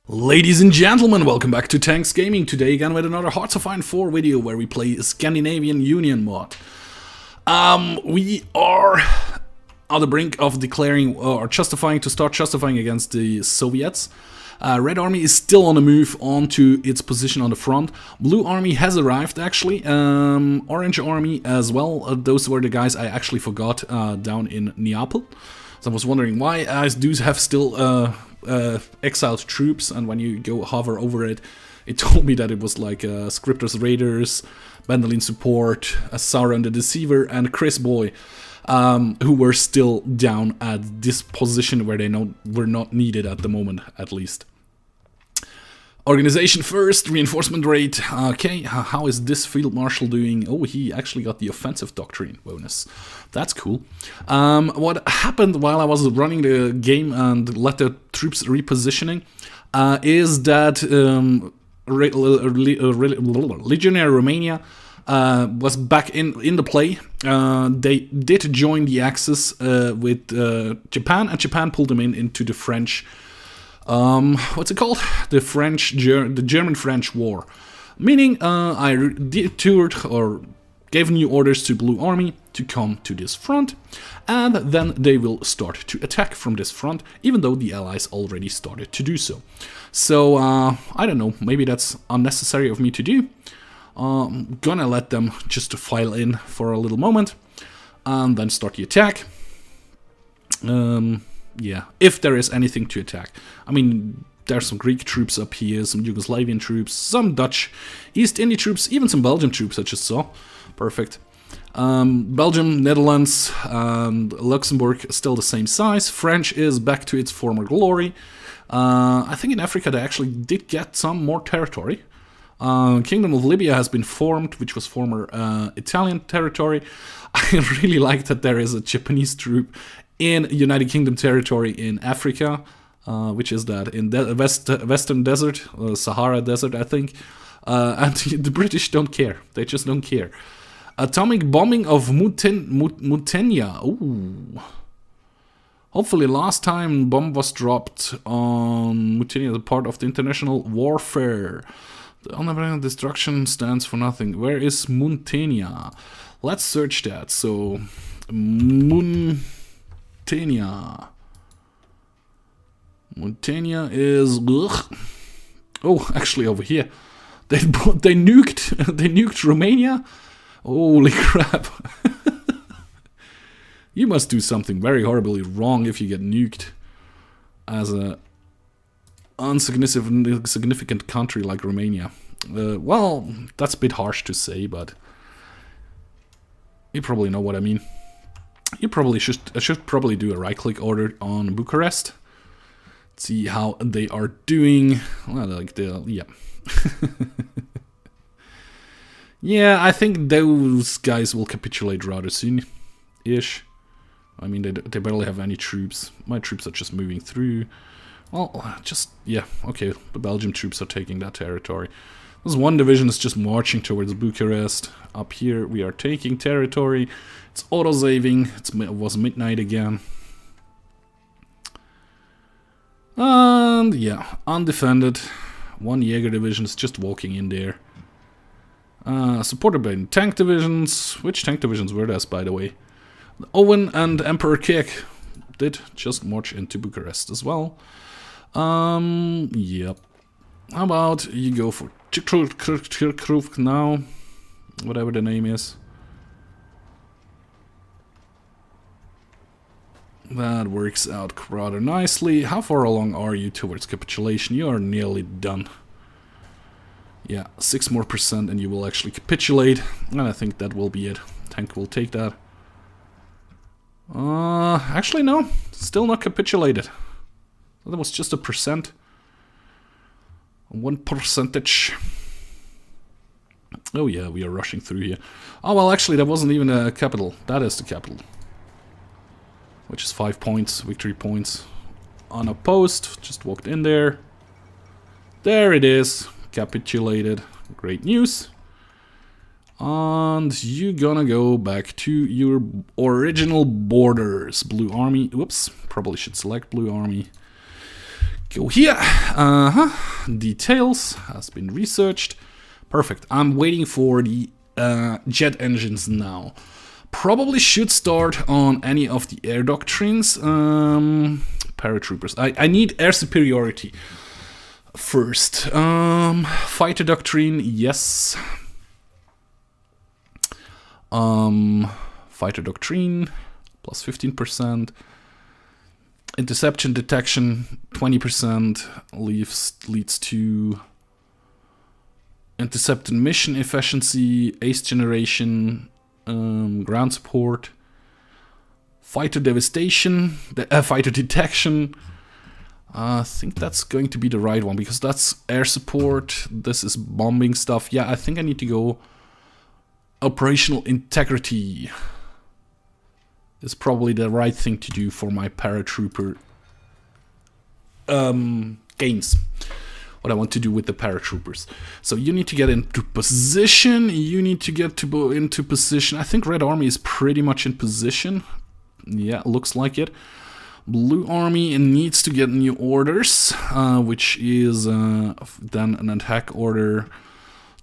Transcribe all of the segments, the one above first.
Ladies and gentlemen, welcome back to Tanks Gaming. Today again with another Hearts of Iron 4 video where we play Scandinavian Union mod. We are on the brink of declaring or start justifying against the Soviets. Red Army is still on the move onto its position on the front. Blue Army has arrived actually. Orange Army as well. Those were the guys I actually forgot down in Neapel. So I was wondering why I do have still exiled troops, and when you go hover over it, it told me that it was like Scripters Raiders, Bandolin Support, Sauron the Deceiver, and Chris Boy, who were still down at this position where they were not needed at the moment, at least. Organization first, reinforcement rate. Okay, how is this Field Marshal doing? Oh, he actually got the offensive doctrine bonus. That's cool. What happened while I was running the game and let the troops repositioning is that Legionnaire Romania was back in the play. They did join the Axis with Japan, and Japan pulled them into the French. What's it called? The German-French War. Meaning, I detoured or gave new orders to Blue Army to come to this front, and then they will start to attack from this front, even though the Allies already started to do so. So, I don't know, maybe that's unnecessary of me to do. I'm gonna let them just file in for a little moment, and then start the attack. Yeah, if there is anything to attack. I mean, there's some Greek troops up here, some Yugoslavian troops, some Dutch, East India troops, even some Belgian troops I just saw. Perfect. Belgium, Netherlands, and Luxembourg still the same size. French is back to its former glory. I think in Africa they actually did get some more territory. Kingdom of Libya has been formed, which was former Italian territory. I really like that there is a Japanese troop in United Kingdom territory in Africa, which is that in the Western Desert, Sahara Desert, I think. And the British don't care. They just don't care. Atomic bombing of Mutenia. Ooh. Hopefully last time bomb was dropped on Mutenia, the part of the international warfare. The unabridged destruction stands for nothing. Where is Mutenia? Let's search that. So, Mutenia is oh, actually over here. They nuked Romania. Holy crap! You must do something very horribly wrong if you get nuked as a insignificant country like Romania. Well, that's a bit harsh to say, but you probably know what I mean. You probably should probably do a right-click order on Bucharest. See how they are doing. Well, like yeah. Yeah, I think those guys will capitulate rather soon-ish. I mean, they barely have any troops. My troops are just moving through. Well, yeah, okay, the Belgian troops are taking that territory. This one division is just marching towards Bucharest. Up here, we are taking territory. It's auto-saving. It was midnight again. And yeah, undefended. One Jaeger division is just walking in there. Supported by tank divisions. Which tank divisions were those, by the way? Owen and Emperor Kick did just march into Bucharest as well. Yep. How about you go for Kirkruk now? Whatever the name is. That works out rather nicely. How far along are you towards capitulation? You are nearly done. Yeah, 6% more and you will actually capitulate. And I think that will be it. Tank will take that. Actually no, still not capitulated. That was just a percent. 1%. Oh yeah, we are rushing through here. Oh well, actually that wasn't even a capital. That is the capital. Which is 5 points, victory points. Unopposed, just walked in there. There it is, capitulated. Great news. And you're gonna go back to your original borders. Blue Army, whoops, probably should select Blue Army. Go here. Details has been researched. Perfect. I'm waiting for the jet engines now. Probably should start on any of the air doctrines. Paratroopers. I need air superiority first. Fighter doctrine, yes. Fighter doctrine, plus 15%. Interception detection, 20%. Leads to intercepted mission efficiency, ace generation, ground support, fighter devastation, fighter detection. I think that's going to be the right one because that's air support. This is bombing stuff. Yeah, I think I need to go operational integrity. Is probably the right thing to do for my paratrooper games. What I want to do with the paratroopers. So you need to get into position. You need to get into position. I think Red Army is pretty much in position. Yeah, looks like it. Blue Army needs to get new orders, which is then an attack order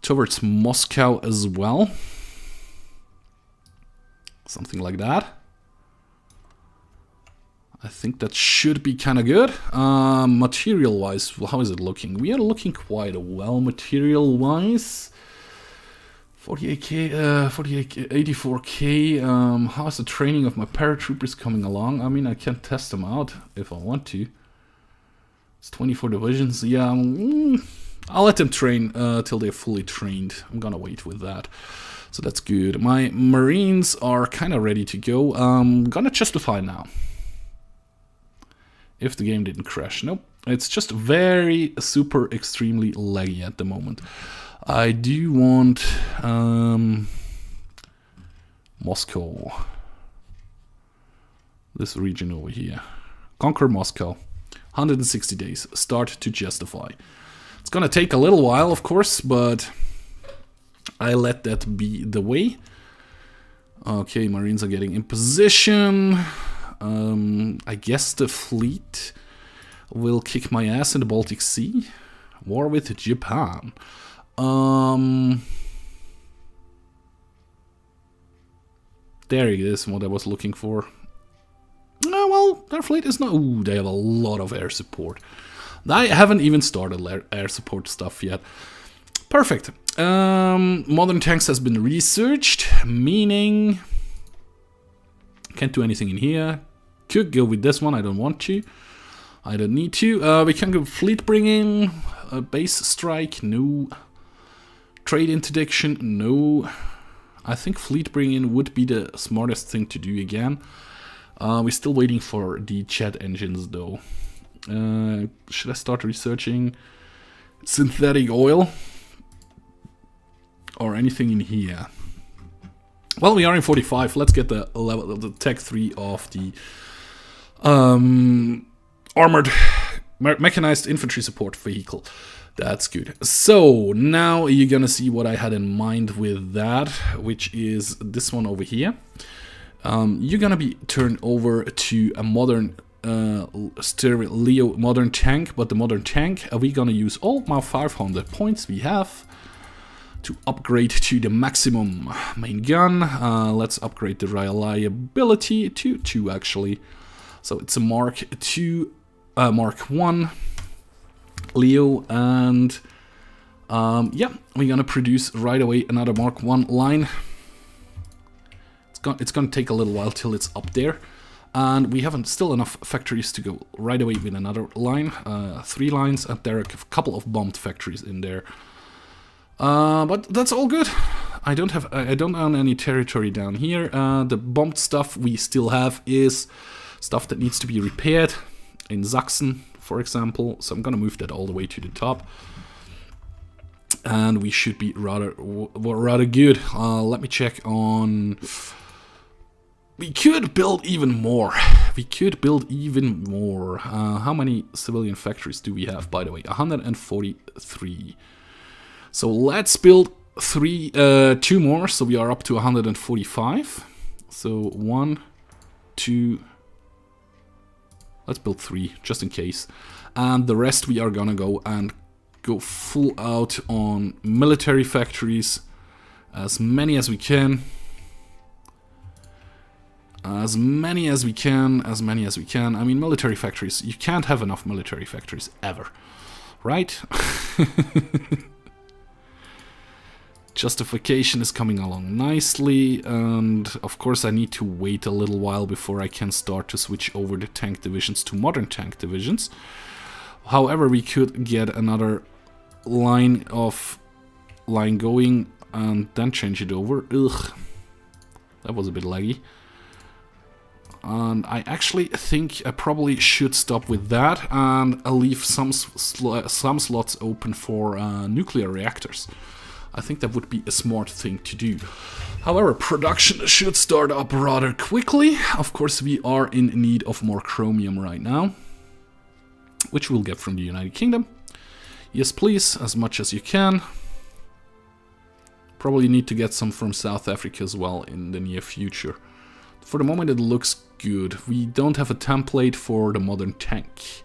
towards Moscow as well. Something like that. I think that should be kind of good. Material-wise, how is it looking? We are looking quite well material-wise. 48k, 84k. How's the training of my paratroopers coming along? I mean, I can test them out if I want to. It's 24 divisions. Yeah, I'll let them train till they're fully trained. I'm gonna wait with that. So that's good. My Marines are kind of ready to go. I'm gonna justify now. If the game didn't crash. Nope. It's just very super extremely laggy at the moment. I do want Moscow. This region over here. Conquer Moscow. 160 days. Start to justify. It's gonna take a little while, of course, but I let that be the way. Okay, Marines are getting in position. I guess the fleet will kick my ass in the Baltic Sea. War with Japan. There it is, what I was looking for. Well, their fleet is not... Ooh, they have a lot of air support. I haven't even started air support stuff yet. Perfect. Modern tanks has been researched, meaning... Can't do anything in here. Could go with this one, I don't want to. I don't need to. We can go fleet bringing, base strike, no. Trade interdiction, no. I think fleet bringing would be the smartest thing to do again. We're still waiting for the jet engines though. Should I start researching synthetic oil? Or anything in here? Well, we are in 45. Let's get the level, the Tech 3 of the armored mechanized infantry support vehicle. That's good. So now you're gonna see what I had in mind with that, which is this one over here. You're gonna be turned over to a modern Leo modern tank, but the modern tank we're gonna use all my 500 points we have to upgrade to the maximum main gun. Let's upgrade the reliability to 2 actually. So it's a Mark 2, Mark 1 Leo, and yeah, we're gonna produce right away another Mark 1 line. It's gonna take a little while till it's up there, and we haven't still enough factories to go right away with another line. 3 lines, and there are a couple of bombed factories in there. But that's all good. I don't own any territory down here. The bombed stuff we still have is stuff that needs to be repaired in Sachsen, for example. So I'm gonna move that all the way to the top, and we should be rather good. Let me check on. We could build even more. We could build even more. How many civilian factories do we have, by the way? 143. So let's build 2 more, so we are up to 145. So 1, 2, let's build 3, just in case. and the rest we are gonna go full out on military factories, as many as we can. As many as we can. I mean, military factories, you can't have enough military factories ever, right? Justification is coming along nicely, and of course I need to wait a little while before I can start to switch over the tank divisions to modern tank divisions. However, we could get another line going and then change it over. Ugh, that was a bit laggy. And I actually think I probably should stop with that and leave some slots open for nuclear reactors. I think that would be a smart thing to do. However, production should start up rather quickly. Of course, we are in need of more chromium right now, which we'll get from the United Kingdom. Yes, please, as much as you can. Probably need to get some from South Africa as well in the near future. For the moment, it looks good. We don't have a template for the modern tank,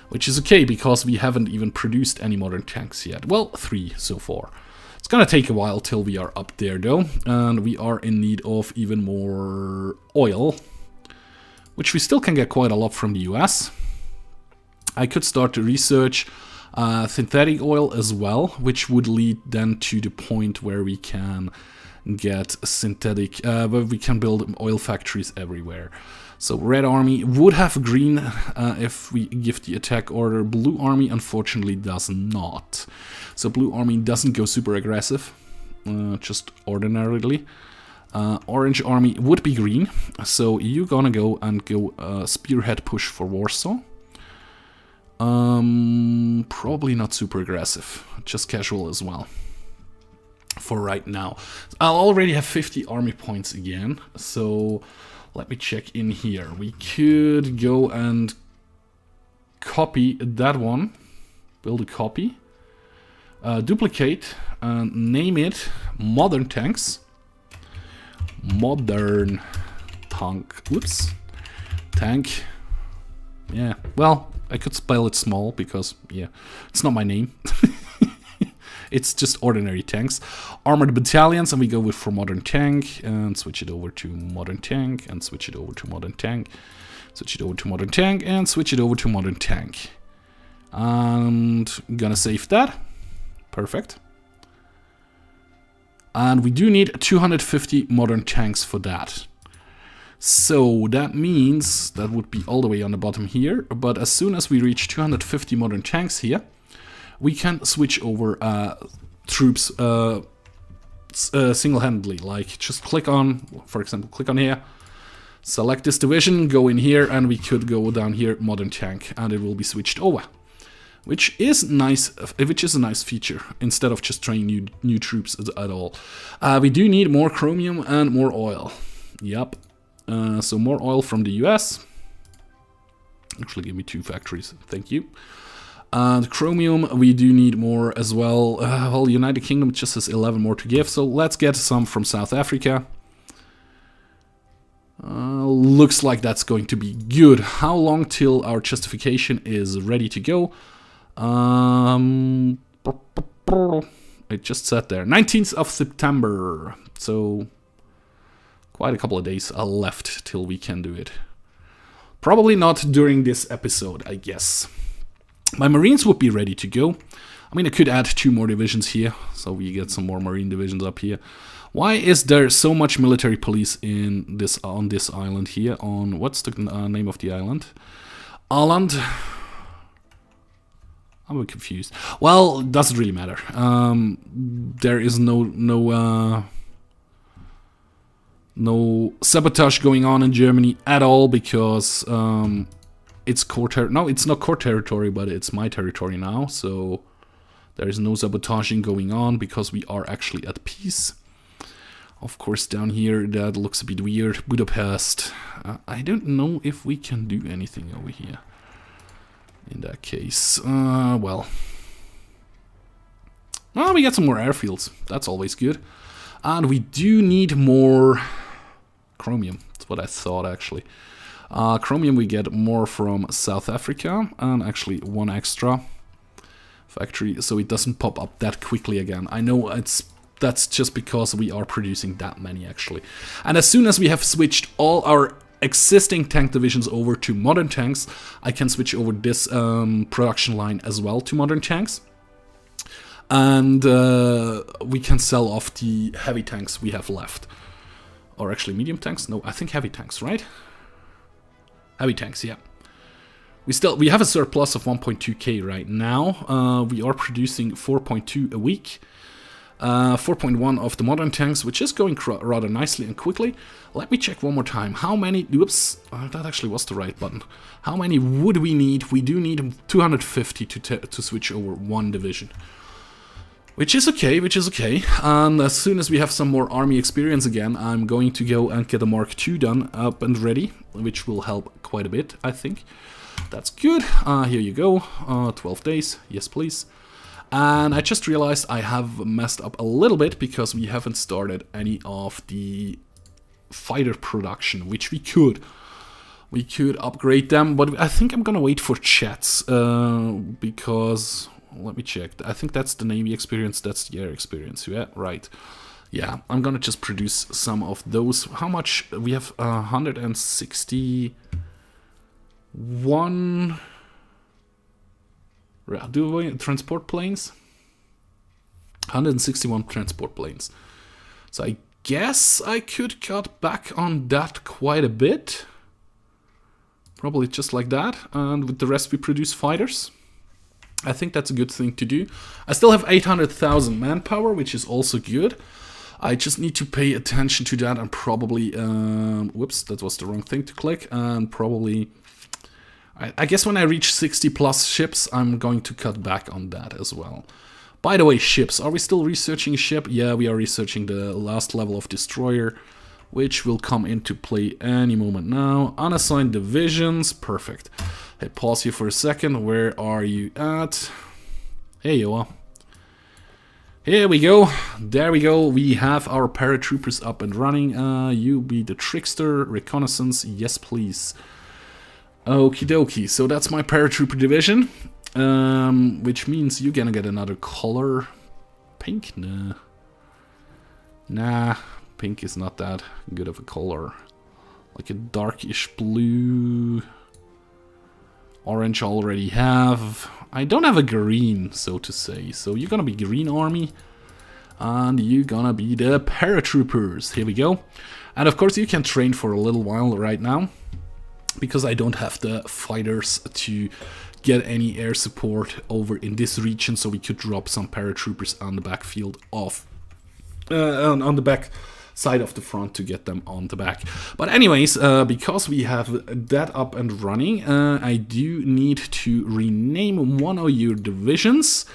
which is okay because we haven't even produced any modern tanks yet. Well, 3 so far. It's gonna take a while till we are up there though, and we are in need of even more oil, which we still can get quite a lot from the US. I could start to research synthetic oil as well, which would lead then to the point where we can get synthetic, where we can build oil factories everywhere. So Red Army would have green if we give the attack order. Blue Army unfortunately does not. So Blue Army doesn't go super aggressive, just ordinarily. Orange Army would be green, so you're gonna go and spearhead push for Warsaw. Probably not super aggressive, just casual as well. For right now. I'll already have 50 army points again, so let me check in here. We could go and copy that one, build a copy, duplicate, and name it Modern Tanks. Modern tank. Yeah, well, I could spell it small because, yeah, it's not my name. It's just ordinary tanks. Armored battalions, and we go for modern tank, and switch it over to modern tank, and switch it over to modern tank, switch it over to modern tank, and switch it over to modern tank. And I'm gonna save that. Perfect. And we do need 250 modern tanks for that. So that means that would be all the way on the bottom here, but as soon as we reach 250 modern tanks here, we can switch over troops single-handedly. Like, just click on, for example, click on here, select this division, go in here, and we could go down here, modern tank, and it will be switched over. Which is nice, which is a nice feature, instead of just training new troops at all. We do need more chromium and more oil. Yep. So more oil from the US. Actually, give me 2 factories. Thank you. And chromium, we do need more as well. Well, United Kingdom just has 11 more to give, so let's get some from South Africa. Looks like that's going to be good. How long till our justification is ready to go? It just said there, 19th of September. So quite a couple of days left till we can do it. Probably not during this episode, I guess. My Marines would be ready to go. I mean, I could add 2 more divisions here, so we get some more Marine divisions up here. Why is there so much military police in this on this island here? On what's the name of the island? Island. I'm a bit confused. Well, it doesn't really matter. There is no sabotage going on in Germany at all because it's core territory. No, it's not core territory, but it's my territory now. So there is no sabotaging going on because we are actually at peace. Of course, down here that looks a bit weird. Budapest. I don't know if we can do anything over here. In that case, well, we got some more airfields. That's always good. And we do need more chromium. That's what I thought, actually. Chromium we get more from South Africa, and actually 1 extra factory, so it doesn't pop up that quickly again. I know that's just because we are producing that many actually. And as soon as we have switched all our existing tank divisions over to modern tanks, I can switch over this production line as well to modern tanks. And we can sell off the heavy tanks we have left. Or actually medium tanks? No, I think heavy tanks, right? Heavy tanks, yeah. We have a surplus of 1.2k right now. We are producing 4.2 a week. 4.1 of the modern tanks, which is going rather nicely and quickly. Let me check one more time. How many... Whoops, that actually was the right button. How many would we need? We do need 250 to switch over 1 division. Which is okay, And as soon as we have some more army experience again, I'm going to go and get a Mark II done up and ready, which will help quite a bit, I think. That's good. Here you go. 12 days. Yes, please. And I just realized I have messed up a little bit because we haven't started any of the fighter production, which we could. We could upgrade them, but I think I'm gonna wait for Jets because, let me check. I think that's the Navy experience, that's the air experience. Yeah, right. Yeah, I'm gonna just produce some of those. How much? We have 161... Do we transport planes? 161 transport planes. So I guess I could cut back on that quite a bit. Probably just like that. And with the rest we produce fighters. I think that's a good thing to do. I still have 800,000 manpower, which is also good. I just need to pay attention to that and probably... whoops, that was the wrong thing to click. And probably... I guess when I reach 60 plus ships, I'm going to cut back on that as well. By the way, ships. Are we still researching a ship? Yeah, we are researching the last level of destroyer, which will come into play any moment now. Unassigned divisions. Perfect. Hey, pause here for a second. Where are you at? Hey, you are. Here we go. There we go. We have our paratroopers up and running. You be the trickster. Reconnaissance. Yes, please. Okie dokie, so that's my paratrooper division, which means you're gonna get another color. Pink? Nah, pink is not that good of a color. Like a darkish blue. Orange I already have. I don't have a green, so to say, so you're gonna be green army. And you're gonna be the paratroopers. Here we go. And of course you can train for a little while right now, because I don't have the fighters to get any air support over in this region, so we could drop some paratroopers on the backfield of on the back side of the front to get them on the back. But anyways, because we have that up and running, I do need to rename one of your divisions.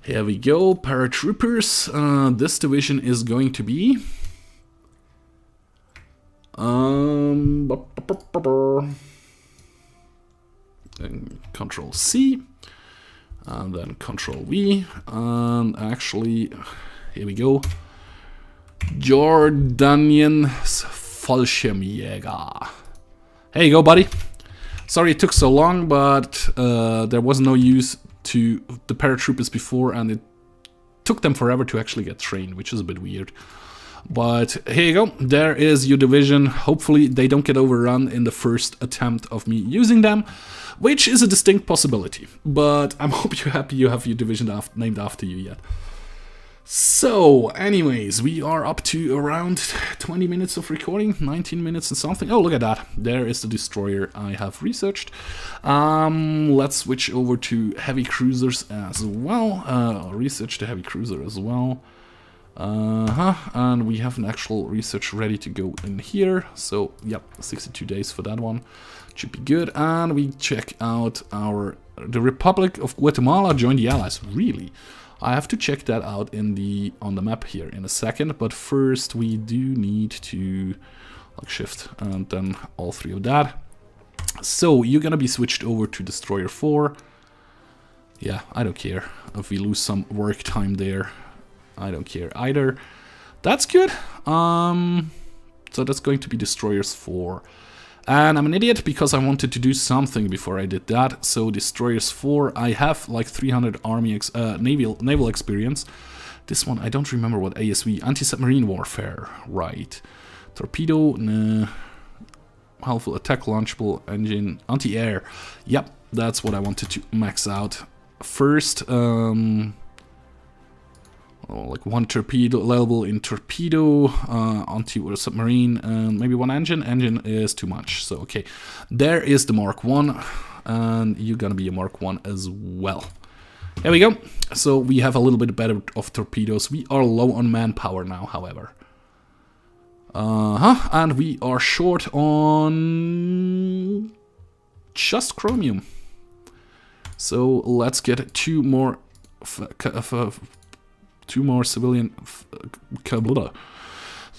Here we go, paratroopers. This division is going to be... Control C, and then Control V, and actually, here we go, Jordanian Fallschirmjäger. Here you go, buddy. Sorry it took so long, but there was no use to the paratroopers before, and it took them forever to actually get trained, which is a bit weird. But here you go, there is your division. Hopefully they don't get overrun in the first attempt of me using them, which is a distinct possibility. But I hope you're happy you have your division named after you yet. So, anyways, we are up to around 20 minutes of recording, 19 minutes and something. Oh, look at that. There is the destroyer I have researched. Let's switch over to heavy cruisers as well. Research the heavy cruiser as well. And we have an actual research ready to go in here. So, yep, 62 days for that one. Should be good. And we check out the Republic of Guatemala joined the Allies. Really? I have to check that out on the map here in a second. But first we do need to like shift and then all three of that. So you're gonna be switched over to Destroyer 4. Yeah, I don't care if we lose some work time there. I don't care either. That's good. So that's going to be Destroyers 4. And I'm an idiot because I wanted to do something before I did that. So destroyers 4, I have like 300 army naval experience. This one, I don't remember what ASV, anti-submarine warfare, right. Torpedo, nah. Helpful attack, launchable engine, anti-air. Yep, that's what I wanted to max out. First, like 1 torpedo level in torpedo, anti-submarine, and maybe 1 engine. Engine is too much, so okay. There is the Mark 1, and you're gonna be a Mark 1 as well. There we go. So we have a little bit better of torpedoes. We are low on manpower now, however. And we are short on just chromium. So let's get 2 more civilian.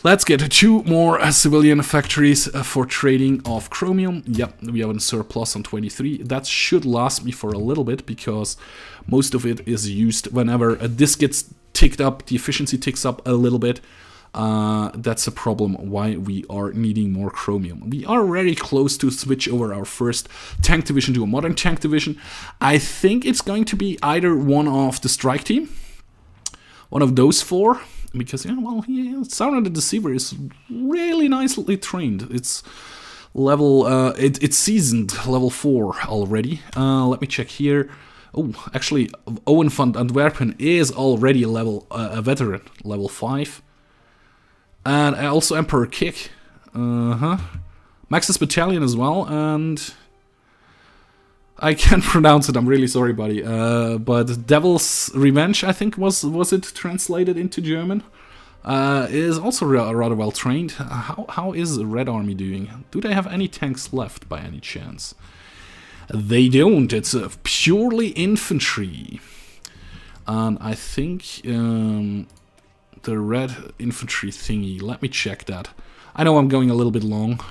Let's get 2 more civilian factories for trading of chromium. Yep, we have a surplus on 23. That should last me for a little bit because most of it is used whenever this gets ticked up. The efficiency ticks up a little bit. That's a problem why we are needing more chromium. We are very close to switch over our first tank division to a modern tank division. I think it's going to be either one of the strike team, one of those 4, because Sauron the Deceiver is really nicely trained. It's level, it's seasoned level 4 already. Let me check here. Oh, actually, Owen van Antwerpen is already a veteran, level 5. And also Emperor Kick. Max's Battalion as well, and I can't pronounce it, I'm really sorry, buddy. But Devil's Revenge, I think was it translated into German? Is also rather well trained. How is the Red Army doing? Do they have any tanks left by any chance? They don't. It's purely infantry. And I think the red infantry thingy. Let me check that. I know I'm going a little bit long.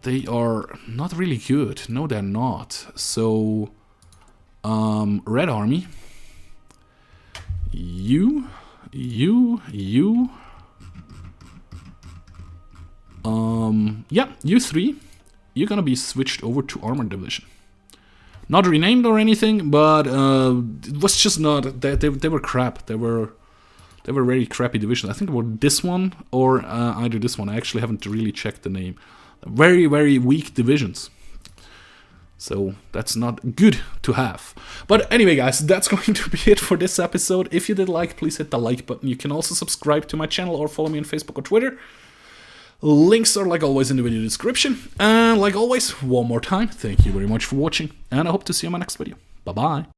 They are not really good. No, they're not. So, Red Army. You. Yeah, you 3. You're gonna be switched over to Armored Division. Not renamed or anything, but it was just not. They were crap. They were very crappy divisions. I think about this one or either this one. I actually haven't really checked the name. Very, very weak divisions. So that's not good to have. But anyway, guys, that's going to be it for this episode. If you did like, please hit the like button. You can also subscribe to my channel or follow me on Facebook or Twitter. Links are, like always, in the video description. And like always, one more time, thank you very much for watching. And I hope to see you in my next video. Bye-bye.